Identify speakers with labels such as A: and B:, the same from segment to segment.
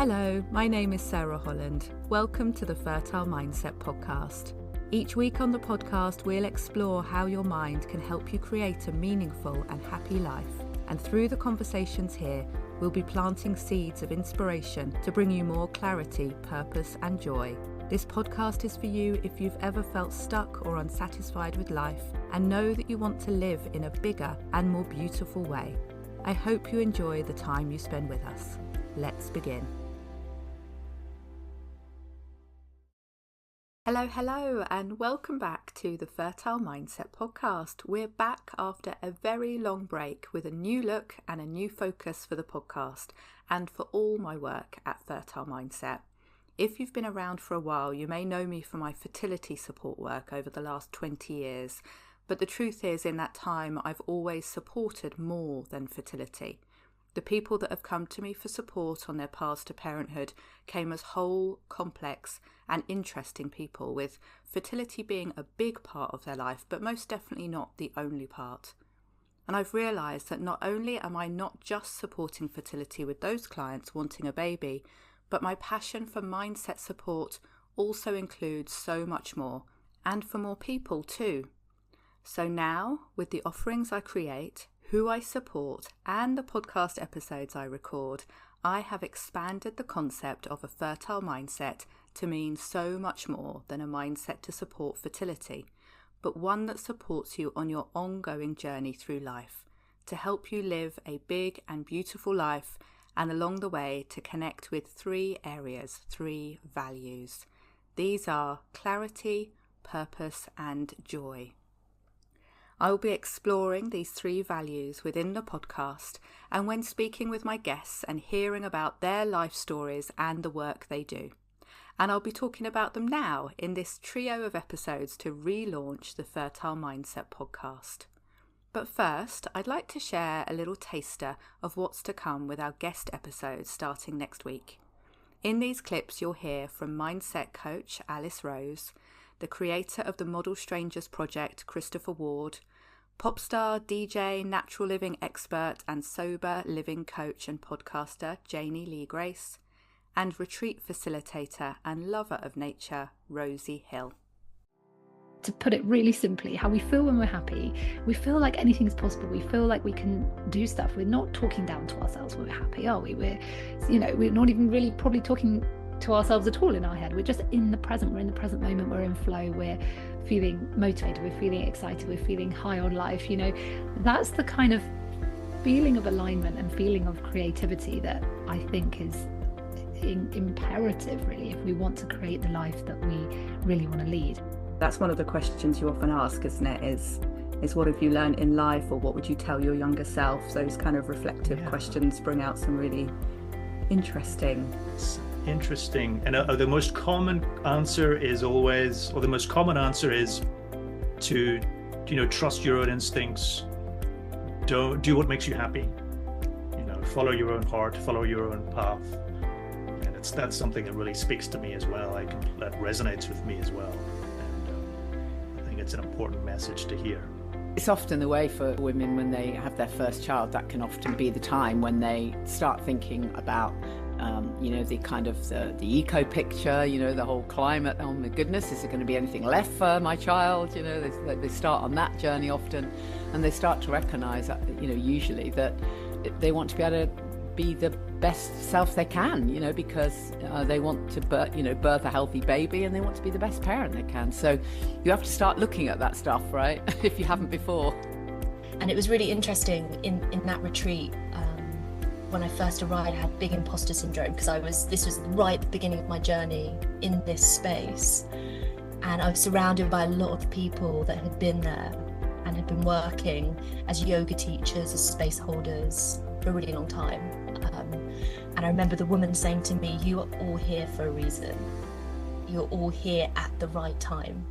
A: Hello, my name is Sarah Holland. Welcome to the Fertile Mindset podcast. Each week on the podcast, we'll explore how your mind can help you create a meaningful and happy life. And through the conversations here, we'll be planting seeds of inspiration to bring you more clarity, purpose, and joy. This podcast is for you if you've ever felt stuck or unsatisfied with life and know that you want to live in a bigger and more beautiful way. I hope you enjoy the time you spend with us. Let's begin. Hello, and welcome back to the Fertile Mindset podcast. We're back after a very long break with a new look and a new focus for the podcast and for all my work at Fertile Mindset. If you've been around for a while, you may know me for my fertility support work over the last 20 years. But the truth is, in that time, I've always supported more than fertility. The people that have come to me for support on their paths to parenthood came as whole, complex and interesting people, with fertility being a big part of their life, but most definitely not the only part. And I've realised that not only am I not just supporting fertility with those clients wanting a baby, but my passion for mindset support also includes so much more, and for more people too. So now, with the offerings I create, who I support, and the podcast episodes I record, I have expanded the concept of a fertile mindset to mean so much more than a mindset to support fertility, but one that supports you on your ongoing journey through life, to help you live a big and beautiful life, and along the way to connect with three areas, three values. These are clarity, purpose, and joy. I will be exploring these three values within the podcast and when speaking with my guests and hearing about their life stories and the work they do. And I'll be talking about them now in this trio of episodes to relaunch the Fertile Mindset podcast. But first, I'd like to share a little taster of what's to come with our guest episodes starting next week. In these clips, you'll hear from mindset coach Alice Rose, the creator of the Model Strangers project, Christopher Ward, pop star, DJ, natural living expert and sober living coach and podcaster, Janie Lee Grace, and retreat facilitator and lover of nature, Rosie Hill.
B: To put it really simply, how we feel when we're happy, we feel like anything's possible. We feel like we can do stuff. We're not talking down to ourselves when we're happy, are we? We're not even really probably talking to ourselves at all in our head. We're just in the present. We're in the present moment. We're in flow. We're feeling motivated. We're feeling excited. We're feeling high on life. That's the kind of feeling of alignment and feeling of creativity that I think is imperative, really, if we want to create the life that we really want to lead.
A: That's one of the questions you often ask, isn't it? Is what have you learned in life, or what would you tell your younger self? Those kind of reflective questions bring out some really interesting.
C: And the most common answer is to trust your own instincts. Don't do what makes you happy. Follow your own heart, follow your own path. And that's something that really speaks to me as well. That resonates with me as well. And I think it's an important message to hear.
D: It's often the way for women when they have their first child. That can often be the time when they start thinking about the kind of the eco picture, the whole climate. Oh my goodness, is there going to be anything left for my child? They start on that journey often, and they start to recognize that, usually that they want to be able to be the best self they can, because they want to birth a healthy baby, and they want to be the best parent they can. So you have to start looking at that stuff, right? If you haven't before.
E: And it was really interesting in that retreat. When I first arrived, I had big imposter syndrome because this was right at the beginning of my journey in this space. And I was surrounded by a lot of people that had been there and had been working as yoga teachers, as space holders for a really long time. And I remember the woman saying to me, "You are all here for a reason. You're all here at the right time."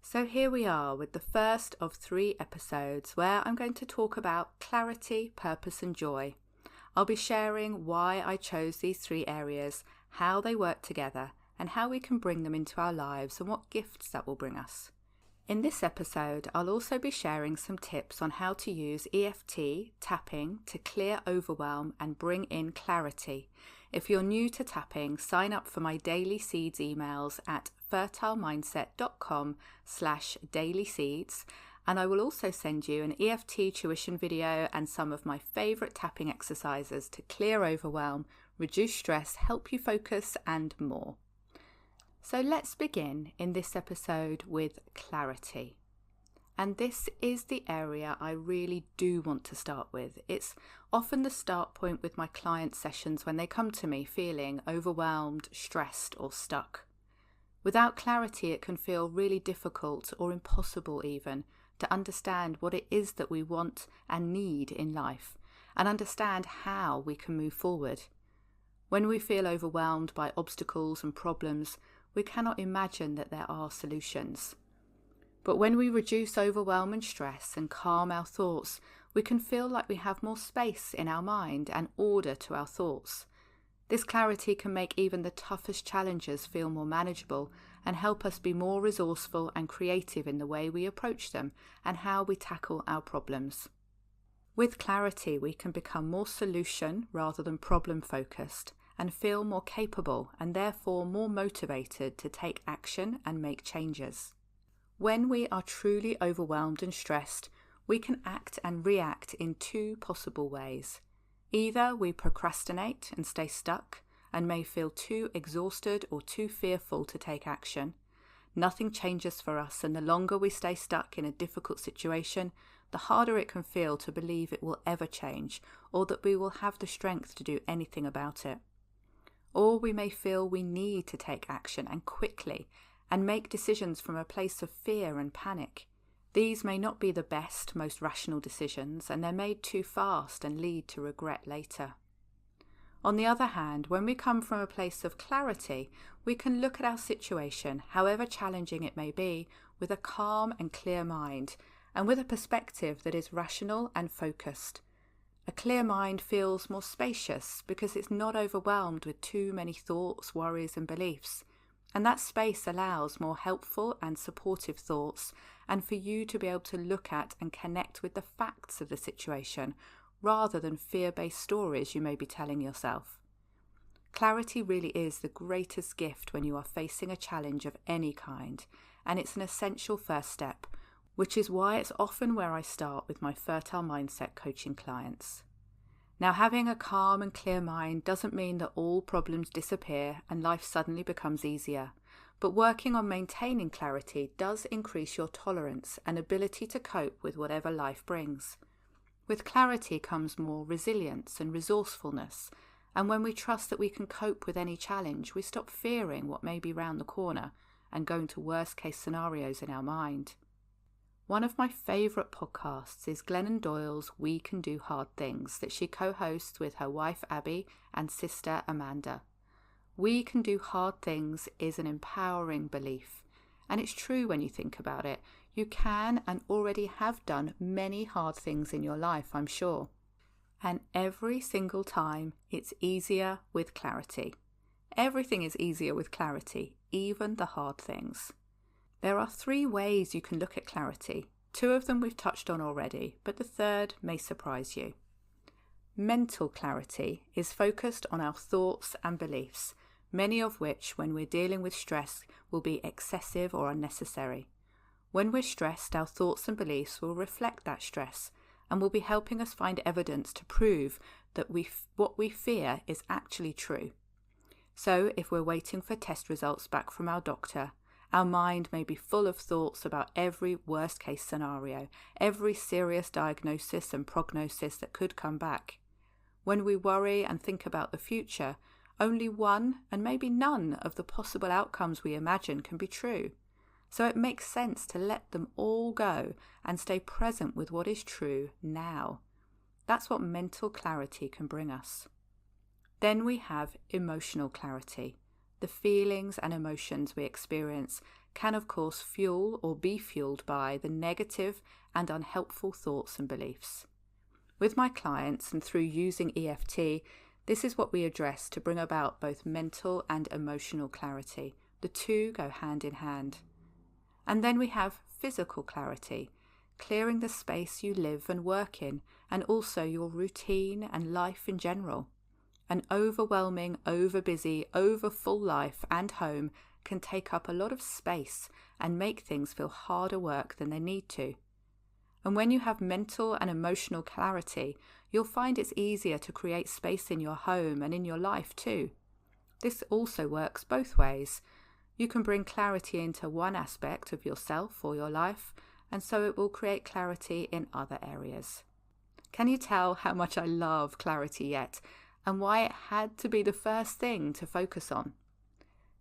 A: So here we are with the first of 3 episodes where I'm going to talk about clarity, purpose and joy. I'll be sharing why I chose these 3 areas, how they work together and how we can bring them into our lives and what gifts that will bring us. In this episode, I'll also be sharing some tips on how to use EFT tapping to clear overwhelm and bring in clarity. If you're new to tapping, sign up for my Daily Seeds emails at fertilemindset.com/dailyseeds, and I will also send you an EFT tuition video and some of my favourite tapping exercises to clear overwhelm, reduce stress, help you focus, and more. So let's begin in this episode with clarity. And this is the area I really do want to start with. It's often the start point with my client sessions when they come to me feeling overwhelmed, stressed, or stuck. Without clarity, it can feel really difficult or impossible even to understand what it is that we want and need in life and understand how we can move forward. When we feel overwhelmed by obstacles and problems, we cannot imagine that there are solutions. But when we reduce overwhelm and stress and calm our thoughts, we can feel like we have more space in our mind and order to our thoughts. This clarity can make even the toughest challenges feel more manageable and help us be more resourceful and creative in the way we approach them and how we tackle our problems. With clarity, we can become more solution rather than problem focused and feel more capable and therefore more motivated to take action and make changes. When we are truly overwhelmed and stressed, we can act and react in two possible ways. Either we procrastinate and stay stuck and may feel too exhausted or too fearful to take action. Nothing changes for us, and the longer we stay stuck in a difficult situation, the harder it can feel to believe it will ever change or that we will have the strength to do anything about it. Or we may feel we need to take action and quickly and make decisions from a place of fear and panic. These may not be the best, most rational decisions, and they're made too fast and lead to regret later. On the other hand, when we come from a place of clarity, we can look at our situation, however challenging it may be, with a calm and clear mind, and with a perspective that is rational and focused. A clear mind feels more spacious because it's not overwhelmed with too many thoughts, worries, and beliefs. And that space allows more helpful and supportive thoughts and for you to be able to look at and connect with the facts of the situation rather than fear-based stories you may be telling yourself. Clarity really is the greatest gift when you are facing a challenge of any kind, and it's an essential first step, which is why it's often where I start with my Fertile Mindset coaching clients. Now, having a calm and clear mind doesn't mean that all problems disappear and life suddenly becomes easier, but working on maintaining clarity does increase your tolerance and ability to cope with whatever life brings. With clarity comes more resilience and resourcefulness, and when we trust that we can cope with any challenge, we stop fearing what may be round the corner and go into worst-case scenarios in our mind. One of my favourite podcasts is Glennon Doyle's We Can Do Hard Things that she co-hosts with her wife Abby and sister Amanda. We can do hard things is an empowering belief, and it's true when you think about it. You can and already have done many hard things in your life, I'm sure. And every single time it's easier with clarity. Everything is easier with clarity, even the hard things. There are 3 ways you can look at clarity. 2 of them we've touched on already, but the third may surprise you. Mental clarity is focused on our thoughts and beliefs, many of which, when we're dealing with stress, will be excessive or unnecessary. When we're stressed, our thoughts and beliefs will reflect that stress and will be helping us find evidence to prove that what we fear is actually true. So if we're waiting for test results back from our doctor, our mind may be full of thoughts about every worst-case scenario, every serious diagnosis and prognosis that could come back. When we worry and think about the future, only one and maybe none of the possible outcomes we imagine can be true. So it makes sense to let them all go and stay present with what is true now. That's what mental clarity can bring us. Then we have emotional clarity. The feelings and emotions we experience can, of course, fuel or be fueled by the negative and unhelpful thoughts and beliefs. With my clients and through using EFT, this is what we address to bring about both mental and emotional clarity. The two go hand in hand. And then we have physical clarity, clearing the space you live and work in, and also your routine and life in general. An overwhelming, overbusy, overfull life and home can take up a lot of space and make things feel harder work than they need to. And when you have mental and emotional clarity, you'll find it's easier to create space in your home and in your life too. This also works both ways. You can bring clarity into one aspect of yourself or your life, and so it will create clarity in other areas. Can you tell how much I love clarity yet, and why it had to be the first thing to focus on?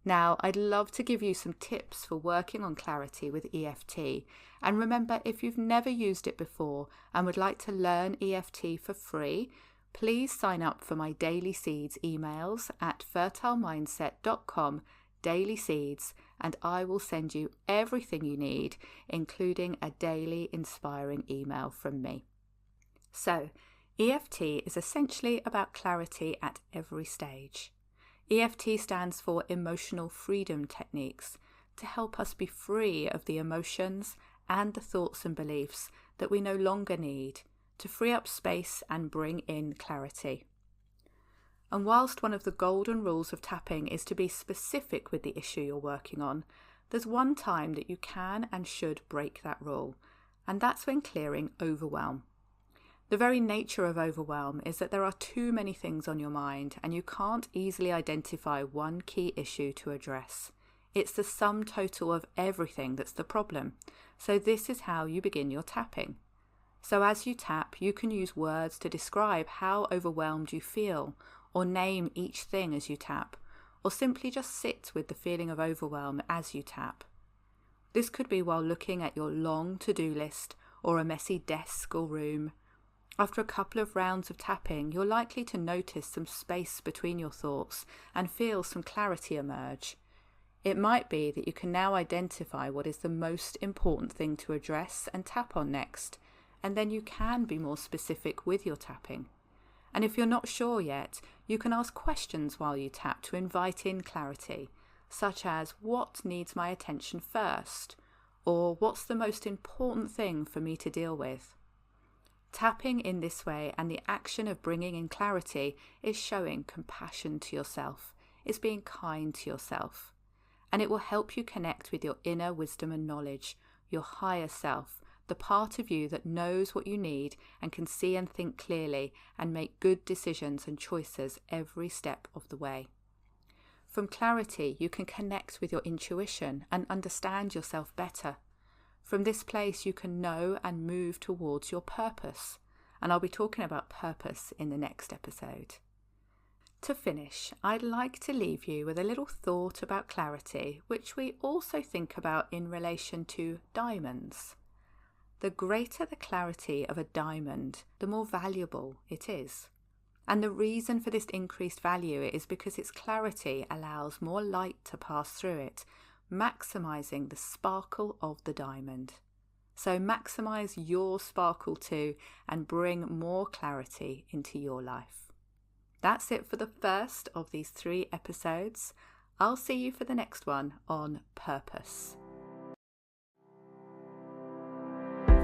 A: Now, I'd love to give you some tips for working on clarity with EFT. And remember, if you've never used it before and would like to learn EFT for free, please sign up for my Daily Seeds emails at fertilemindset.com/dailyseeds, and I will send you everything you need, including a daily inspiring email from me. So, EFT is essentially about clarity at every stage. EFT stands for Emotional Freedom Techniques, to help us be free of the emotions and the thoughts and beliefs that we no longer need, to free up space and bring in clarity. And whilst one of the golden rules of tapping is to be specific with the issue you're working on, there's one time that you can and should break that rule, and that's when clearing overwhelm. The very nature of overwhelm is that there are too many things on your mind and you can't easily identify one key issue to address. It's the sum total of everything that's the problem. So this is how you begin your tapping. So as you tap, you can use words to describe how overwhelmed you feel, or name each thing as you tap, or simply just sit with the feeling of overwhelm as you tap. This could be while looking at your long to-do list or a messy desk or room. After a couple of rounds of tapping, you're likely to notice some space between your thoughts and feel some clarity emerge. It might be that you can now identify what is the most important thing to address and tap on next, and then you can be more specific with your tapping. And if you're not sure yet, you can ask questions while you tap to invite in clarity, such as, what needs my attention first? Or what's the most important thing for me to deal with? Tapping in this way and the action of bringing in clarity is showing compassion to yourself. It's being kind to yourself. And it will help you connect with your inner wisdom and knowledge, your higher self, the part of you that knows what you need and can see and think clearly and make good decisions and choices every step of the way. From clarity, you can connect with your intuition and understand yourself better. From this place, you can know and move towards your purpose. And I'll be talking about purpose in the next episode. To finish, I'd like to leave you with a little thought about clarity, which we also think about in relation to diamonds. The greater the clarity of a diamond, the more valuable it is. And the reason for this increased value is because its clarity allows more light to pass through it, maximising the sparkle of the diamond. So maximise your sparkle too and bring more clarity into your life. That's it for the first of these 3 episodes. I'll see you for the next one on purpose.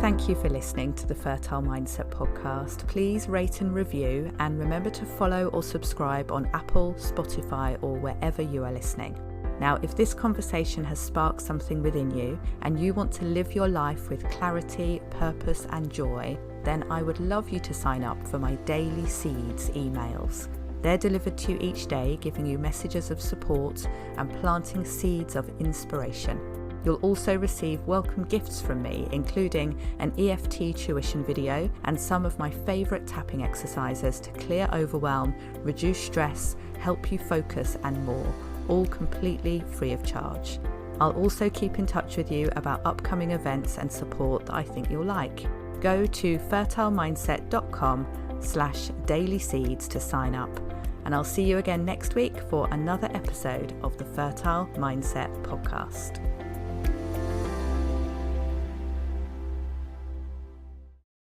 A: Thank you for listening to the Fertile Mindset podcast. Please rate and review, and remember to follow or subscribe on Apple, Spotify, or wherever you are listening. Now, if this conversation has sparked something within you and you want to live your life with clarity, purpose, and joy, then I would love you to sign up for my Daily Seeds emails. They're delivered to you each day, giving you messages of support and planting seeds of inspiration. You'll also receive welcome gifts from me, including an EFT tuition video and some of my favourite tapping exercises to clear overwhelm, reduce stress, help you focus, and more, all completely free of charge. I'll also keep in touch with you about upcoming events and support that I think you'll like. Go to fertilemindset.com/dailyseeds to sign up. And I'll see you again next week for another episode of the Fertile Mindset podcast.